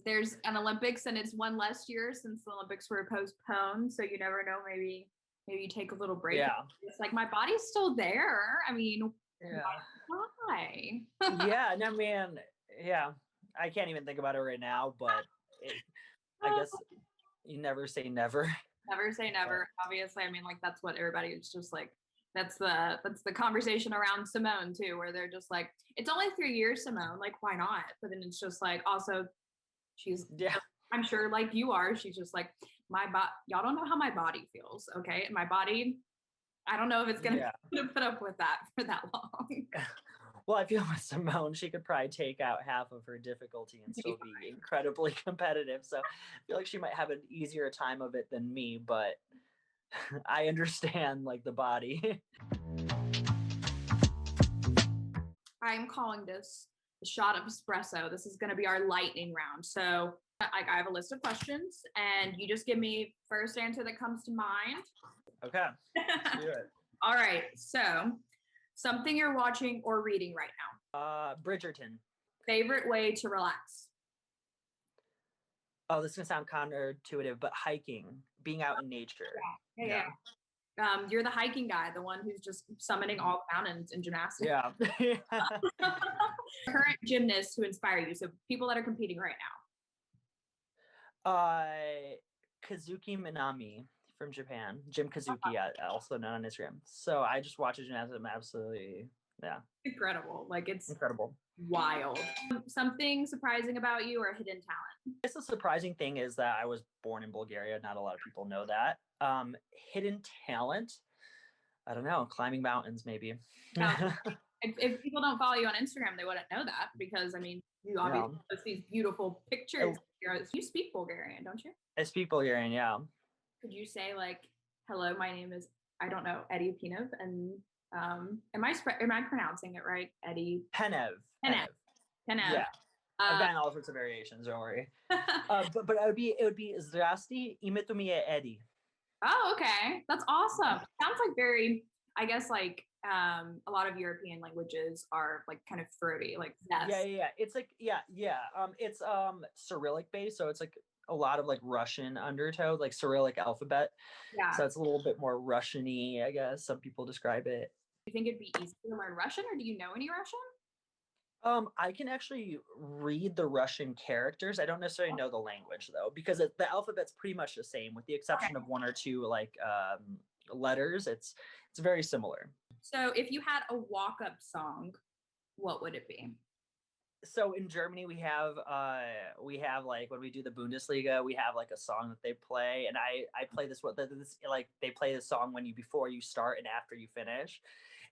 there's an Olympics, and it's one less year since the Olympics were postponed. So you never know. Maybe you take a little break. Yeah. It's like my body's still there. I mean, Yeah. why? Yeah, and I mean, yeah, I can't even think about it right now, but I guess you never say never. Never say never. Obviously, I mean, like that's what everybody is just like. That's the conversation around Simone too, where they're just like, it's only 3 years, Simone. Like, why not? But then it's just like, also, she's. Yeah. I'm sure, like you are. She's just like, y'all don't know how my body feels, okay? And my body, I don't know if it's gonna put up with that for that long. Well, I feel with Simone, she could probably take out half of her difficulty and still be incredibly competitive. So I feel like she might have an easier time of it than me, but I understand like the body. I'm calling this the shot of espresso. This is going to be our lightning round. So I have a list of questions, and you just give me first answer that comes to mind. Okay, let's do it. All right. So something you're watching or reading right now. Bridgerton. Favorite way to relax. Oh, this is gonna sound counterintuitive, but hiking, being out in nature. Yeah. You're the hiking guy, the one who's just summiting all the mountains in gymnastics. Yeah. Current gymnasts who inspire you. So people that are competing right now. Kazuki Minami from Japan, Jim Kazuki, also known on Instagram. So I just watch his gymnastics. I'm absolutely, incredible. Like it's incredible. Wild. Something surprising about you or a hidden talent? I guess the surprising thing is that I was born in Bulgaria. Not a lot of people know that. Hidden talent, I don't know, climbing mountains maybe. If people don't follow you on Instagram, they wouldn't know that, because I mean, you obviously post these beautiful pictures. You speak Bulgarian, don't you? I speak Bulgarian, yeah. Could you say like, hello, my name is, I don't know, Eddie Penev, and am I pronouncing it right? Eddie Penev. Yeah. I've gotten all sorts of variations, don't worry. But it would be Zdrasti, imето ми е Eddie. Oh, okay. That's awesome. Sounds like very, I guess, like a lot of European languages are like kind of throaty, like yes. Yeah. It's like it's Cyrillic based, so it's like a lot of like Russian undertow, like Cyrillic alphabet. Yeah. So it's a little bit more Russian-y, I guess some people describe it. Do you think it'd be easy to learn Russian, or do you know any Russian? I can actually read the Russian characters. I don't necessarily know the language though, because the alphabet's pretty much the same, with the exception of one or two like letters. It's very similar. So if you had a walk-up song, what would it be? So in Germany, we have like when we do the Bundesliga, we have like a song that they play, and I play this like they play the song before you start and after you finish.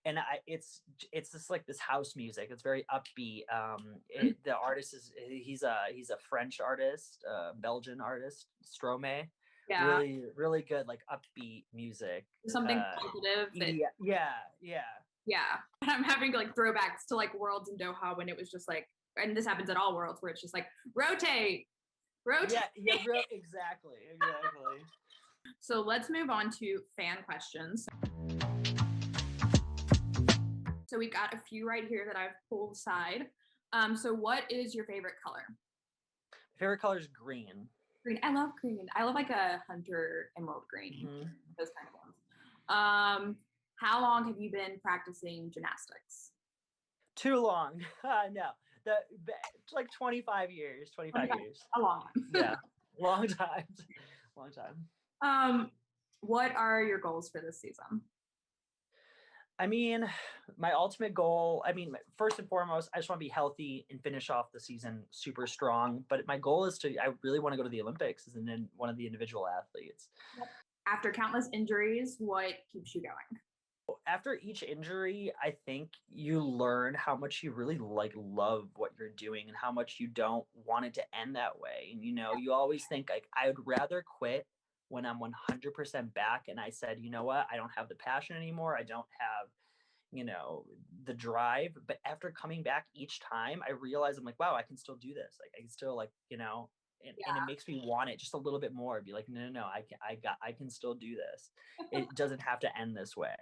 and it's just like this house music. It's very upbeat. The artist he's a French artist, Belgian artist, Stromae. Yeah. Really, really good, like upbeat music. Something positive. Yeah. And I'm having like throwbacks to like Worlds in Doha when it was just like, and this happens at all Worlds where it's just like rotate. Yeah, exactly. So let's move on to fan questions. So we got a few right here that I've pulled aside. So what is your favorite color? My favorite color is green. Green. I love green. I love like a hunter emerald green. Mm-hmm. Those kind of ones. How long have you been practicing gymnastics? Too long. No, like 25 years. 25 years. A long time. Yeah, long time. Long time. What are your goals for this season? I mean, my ultimate goal, first and foremost, I just want to be healthy and finish off the season super strong. But my goal is I really want to go to the Olympics as one of the individual athletes. After countless injuries, what keeps you going? After each injury, I think you learn how much you really love what you're doing and how much you don't want it to end that way. And, you always think like, I would rather quit when I'm 100% back. And I said, you know what, I don't have the passion anymore. I don't have, the drive. But after coming back each time, I realized I'm like, wow, I can still do this. Like I can still and it makes me want it just a little bit more. Be like, no, I can still do this. It doesn't have to end this way.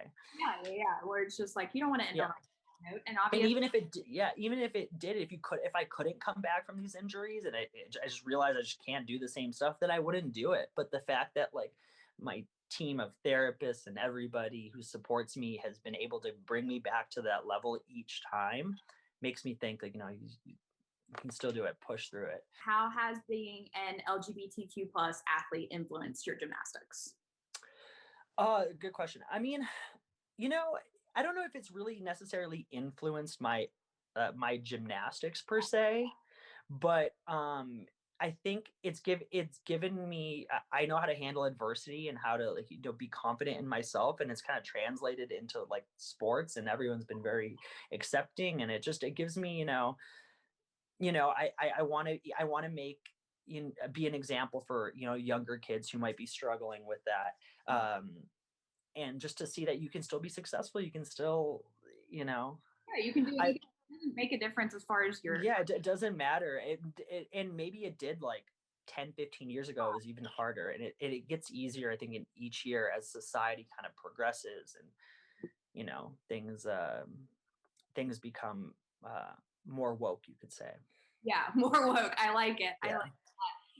Yeah. Where it's just like, you don't want to end on a note. And obviously, even if it did, if I couldn't come back from these injuries and I just realized I just can't do the same stuff, then I wouldn't do it. But the fact that like my team of therapists and everybody who supports me has been able to bring me back to that level each time makes me think like, you can still do it, push through it. How has being an LGBTQ plus athlete influenced your gymnastics? Good question. I don't know if it's really necessarily influenced my gymnastics per se, but I think it's given me, I know how to handle adversity and how to be confident in myself, and it's kind of translated into like sports, and everyone's been very accepting, and it gives me, I want to make be an example for younger kids who might be struggling with that, and just to see that you can still be successful, you can still you can do it. Make a difference as far as your it doesn't matter. And maybe it did like 10-15 years ago. It was even harder, and it gets easier, I think, in each year as society kind of progresses and things become more woke, you could say. Yeah, more woke. I like it. I like that.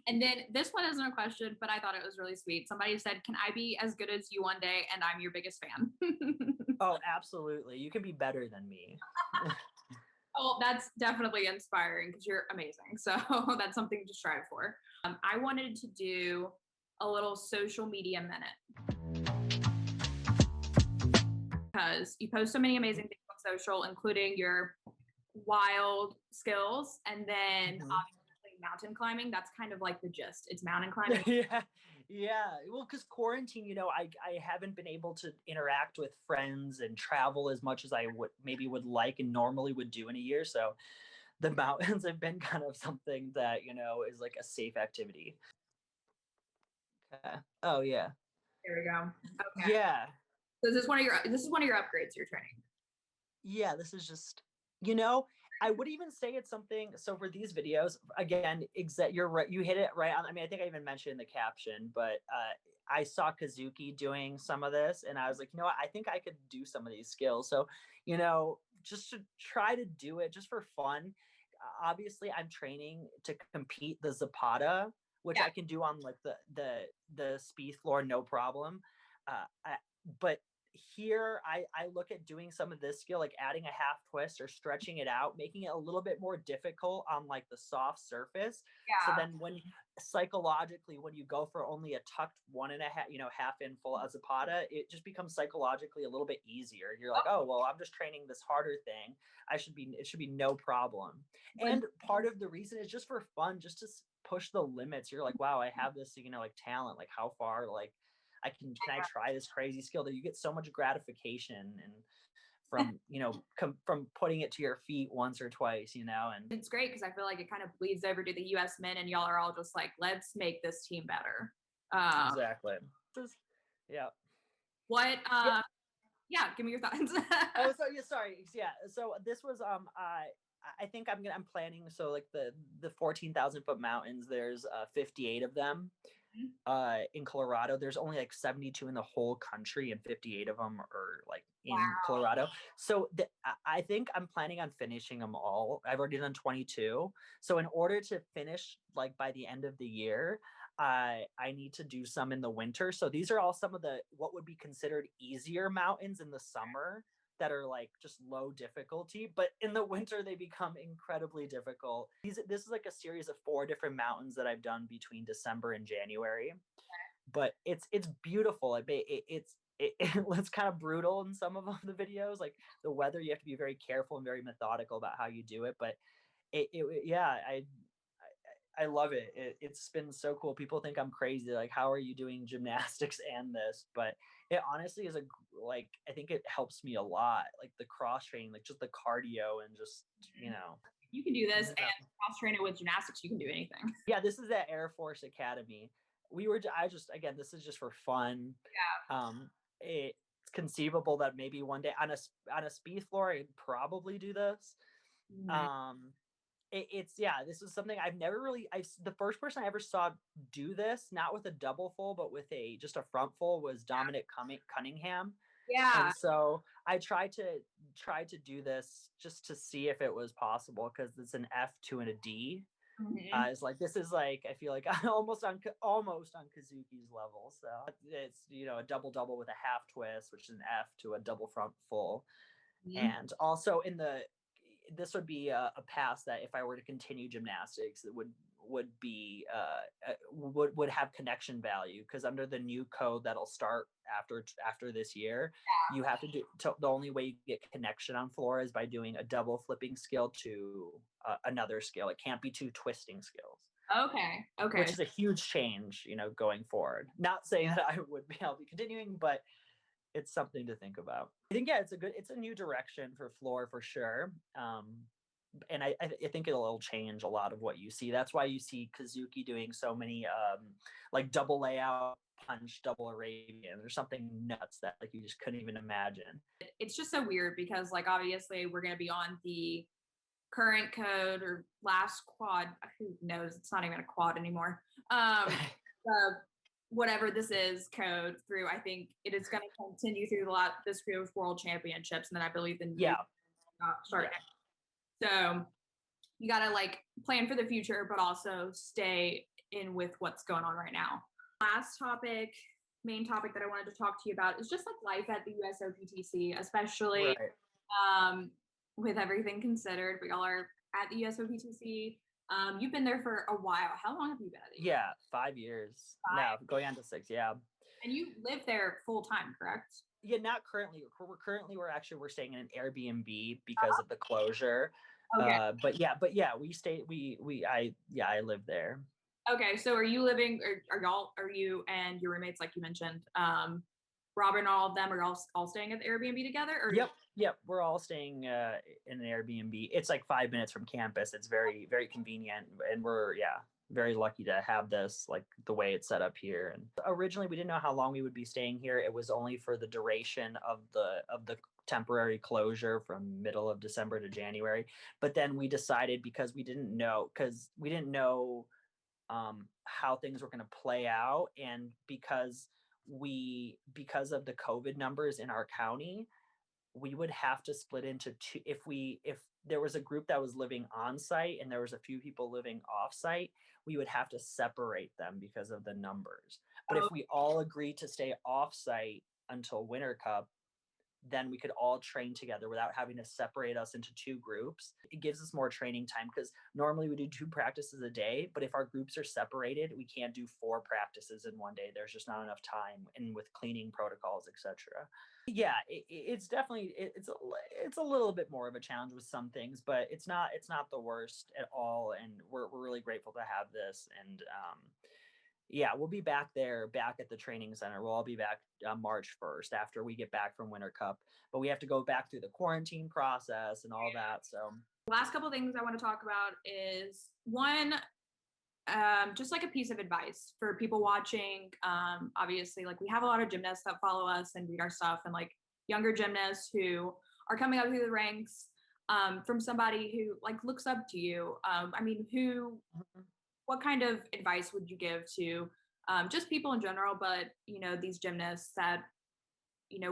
And then this one isn't a question, but I thought it was really sweet. Somebody said, "Can I be as good as you one day?" And I'm your biggest fan. Oh, absolutely. You can be better than me. Oh, that's definitely inspiring because you're amazing. So that's something to strive for. I wanted to do a little social media minute because you post so many amazing things on social, including your wild skills, and then obviously mountain climbing. That's kind of like the gist. It's mountain climbing. Yeah. Well, because quarantine, I haven't been able to interact with friends and travel as much as I would like and normally would do in a year. So the mountains have been kind of something that, is like a safe activity. Okay. Oh yeah. There we go. Okay. Yeah. So this is one of your upgrades you're training. Yeah, this is just, I would even say it's something. So for these videos, again, you're right. You hit it right on. I think I even mentioned in the caption, but I saw Kazuki doing some of this, and I was like, what? I think I could do some of these skills. So, just to try to do it just for fun. Obviously, I'm training to compete the Zapata, which I can do on like the speed floor, no problem. But here I look at doing some of this skill, like adding a half twist or stretching it out, making it a little bit more difficult on like the soft surface. So then when psychologically, when you go for only a tucked 1.5, half in full Zapata, it just becomes psychologically a little bit easier. You're like, oh, well, I'm just training this harder thing. It should be no problem. And part of the reason is just for fun, just to push the limits. You're like, wow, I have this, like talent, like how far, like, can I try this crazy skill that you get so much gratification and from, from putting it to your feet once or twice, and it's great because I feel like it kind of bleeds over to the US men, and y'all are all just like, let's make this team better. Exactly. Yeah. What yeah, give me your thoughts. Oh, so yeah, sorry. Yeah. So this was I think I'm planning, so like the 14,000 foot mountains, there's 58 of them in Colorado. There's only like 72 in the whole country, and 58 of them are like in Colorado. So I think I'm planning on finishing them all. I've already done 22. So in order to finish like by the end of the year, I need to do some in the winter. So these are all some of the what would be considered easier mountains in the summer that are like just low difficulty, but in the winter they become incredibly difficult. This is like a series of 4 different mountains that I've done between December and January, but it's beautiful. It's kind of brutal in some of the videos, like the weather. You have to be very careful and very methodical about how you do it, but yeah, I love it. It's been so cool. People think I'm crazy. Like, how are you doing gymnastics and this? But it honestly is I think it helps me a lot. Like the cross training, like just the cardio and just, You can do this and cross train it with gymnastics. You can do anything. Yeah, this is at Air Force Academy. Again, this is just for fun. Yeah. It's conceivable that maybe one day on a speed floor, I'd probably do this. Mm-hmm. This is something I've never really, the first person I ever saw do this, not with a double full, but with just a front full, was Dominic Cunningham. Yeah. And so I tried to do this just to see if it was possible, because it's an F2 and a D. Mm-hmm. It's like, this is like, I feel like I'm almost on Kazuki's level. So it's, a double with a half twist, which is an F to a double front full. Mm-hmm. And also this would be a pass that if I were to continue gymnastics, it would be would have connection value, because under the new code that'll start after this year, you have to do the only way you get connection on floor is by doing a double flipping skill to another skill. It can't be 2 twisting skills. Okay. Which is a huge change, going forward. Not saying that I'll be continuing, but it's something to think about. I think, it's a new direction for floor for sure. And I think it'll change a lot of what you see. That's why you see Kazuki doing so many like double layout, punch, double Arabian. There's something nuts that like you just couldn't even imagine. It's just so weird because like obviously we're going to be on the current code or last quad. Who knows? It's not even a quad anymore. Whatever this is code through, I think it is going to continue through this group of world championships, and then I believe the new start. Yeah. So you got to like plan for the future, but also stay in with what's going on right now. Last main topic that I wanted to talk to you about is just like life at the USOPTC, especially with everything considered. We all are at the USOPTC. You've been there for a while. How long have you been at it? Yeah, 5 years. Now going on to 6. Yeah. And you live there full time, correct? Yeah, not currently. We're staying in an Airbnb because of the closure. Okay. But yeah, I live there. Okay, so are you living? Are you and your roommates, like you mentioned, Robert and all of them are all staying at the Airbnb together? Or Yep. We're all staying in an Airbnb. It's like 5 minutes from campus. It's very, very convenient, and we're very lucky to have this, like the way it's set up here. And originally we didn't know how long we would be staying here. It was only for the duration of the temporary closure from middle of December to January. But then we decided, because we didn't know how things were going to play out, and because of the COVID numbers in our county, we would have to split into 2. If there was a group that was living on site and there was a few people living off site, we would have to separate them because of the numbers. But if we all agreed to stay off site until Winter Cup, then we could all train together without having to separate us into 2 groups. It gives us more training time, because normally we do 2 practices a day, but if our groups are separated, we can't do 4 practices in one day. There's just not enough time, and with cleaning protocols, etc. Yeah, it's definitely, it's a little bit more of a challenge with some things, but it's not the worst at all. And we're really grateful to have this. And yeah, we'll be back there, back at the training center. We'll all be back March 1st after we get back from Winter Cup. But we have to go back through the quarantine process and all that. So the last couple of things I want to talk about is one, just like a piece of advice for people watching. Obviously, like we have a lot of gymnasts that follow us and read our stuff, and like younger gymnasts who are coming up through the ranks, from somebody who like looks up to you. I mean, what kind of advice would you give to just people in general, but these gymnasts that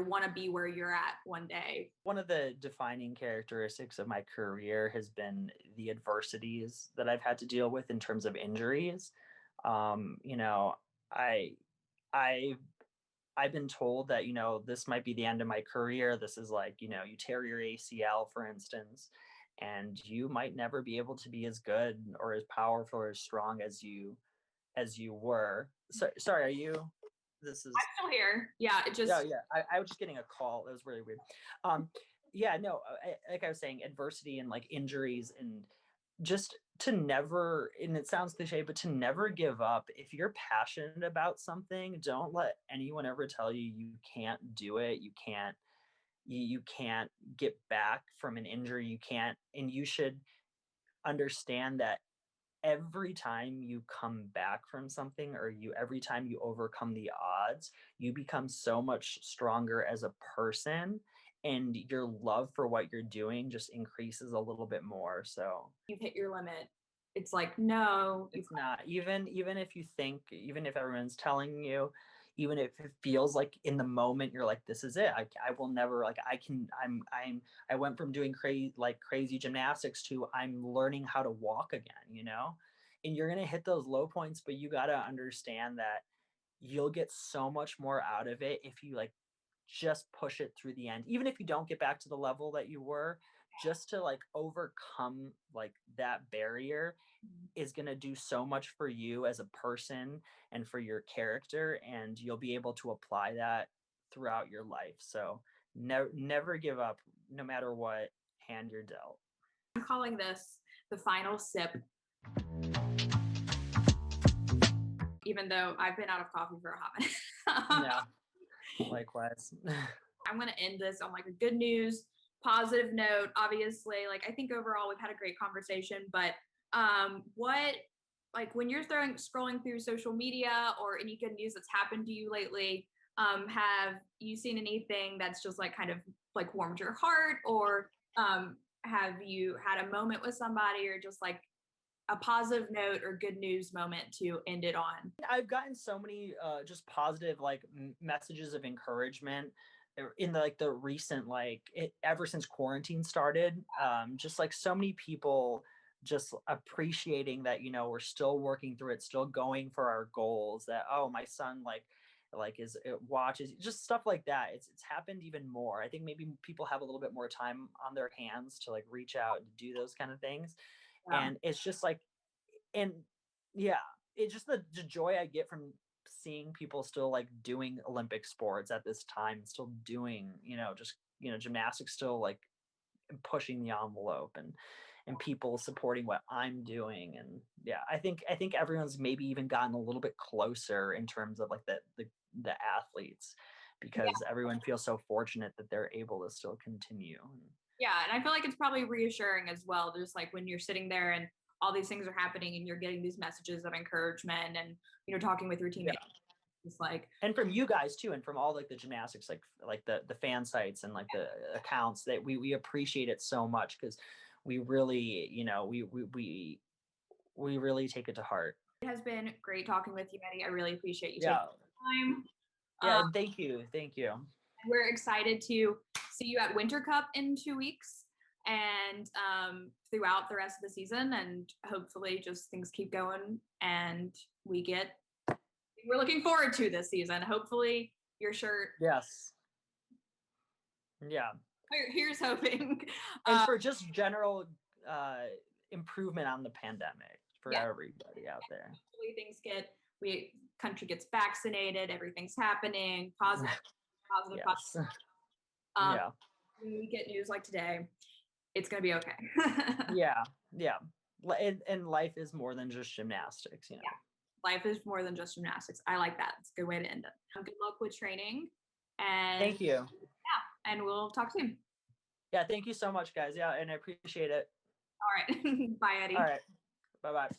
want to be where you're at one day? One of the defining characteristics of my career has been the adversities that I've had to deal with in terms of injuries. I I I've been told that, this might be the end of my career. This is like, you tear your ACL, for instance, and you might never be able to be as good or as powerful or as strong as you were. So, sorry, are you? This is. I'm still here. Yeah, it just. Yeah. I was just getting a call. It was really weird. Yeah, no, like I was saying, adversity and like injuries and just to never, and it sounds cliche, but to never give up. If you're passionate about something, don't let anyone ever tell you you can't do it. You can't get back from an injury. You can't, and you should understand that every time you come back from something or every time you overcome the odds, you become so much stronger as a person, and your love for what you're doing just increases a little bit more. So you've hit your limit. It's like, no, it's not. Even if you think, even if everyone's telling you, even if it feels like in the moment you're like, this is it, I will never, like, I went from doing crazy gymnastics to I'm learning how to walk again, and you're going to hit those low points, but you got to understand that you'll get so much more out of it if you like just push it through the end. Even if you don't get back to the level that you were, just to like overcome like that barrier is going to do so much for you as a person and for your character, and you'll be able to apply that throughout your life. So never give up, no matter what hand you're dealt. I'm calling this the final sip, even though I've been out of coffee for a hot minute. Yeah, likewise. I'm going to end this on like a good news, positive note. Obviously, like I think overall we've had a great conversation, but what, like when you're scrolling through social media or any good news that's happened to you lately, have you seen anything that's just like kind of like warmed your heart, or have you had a moment with somebody, or just like a positive note or good news moment to end it on? I've gotten so many just positive like messages of encouragement in the recent ever since quarantine started. Just like so many people just appreciating that we're still working through it, still going for our goals. That, oh, my son is it watches, just stuff like that. It's happened even more. I think maybe people have a little bit more time on their hands to like reach out and do those kind of things. Yeah. And it's just like, and yeah, it's just the joy I get from seeing people still like doing Olympic sports at this time, still doing gymnastics, still like pushing the envelope, and people supporting what I'm doing. And yeah, I think everyone's maybe even gotten a little bit closer in terms of like the athletes, because everyone feels so fortunate that they're able to still continue. Yeah, and I feel like it's probably reassuring as well, just like when you're sitting there and all these things are happening and you're getting these messages of encouragement and talking with your teammates. It's like, and from you guys too, and from all like the gymnastics like the fan sites and like the accounts, that we appreciate it so much, because we really we really take it to heart. It has been great talking with you, Eddie. I really appreciate you taking the time. Yeah, thank you. We're excited to see you at Winter Cup in 2 weeks, and throughout the rest of the season, and hopefully just things keep going and we're looking forward to this season. Hopefully your shirt. Yes. Yeah. Here's hoping. And for just general improvement on the pandemic for everybody out there. Hopefully country gets vaccinated, everything's happening, positive. Yes. When we get news like today, it's going to be okay. Yeah. And life is more than just gymnastics, Yeah. life is more than just gymnastics. I like that. It's a good way to end it. Good luck with training. And Thank you. Yeah, and we'll talk soon. Yeah, thank you so much, guys. Yeah, and I appreciate it. All right. Bye, Eddie. All right. Bye-bye.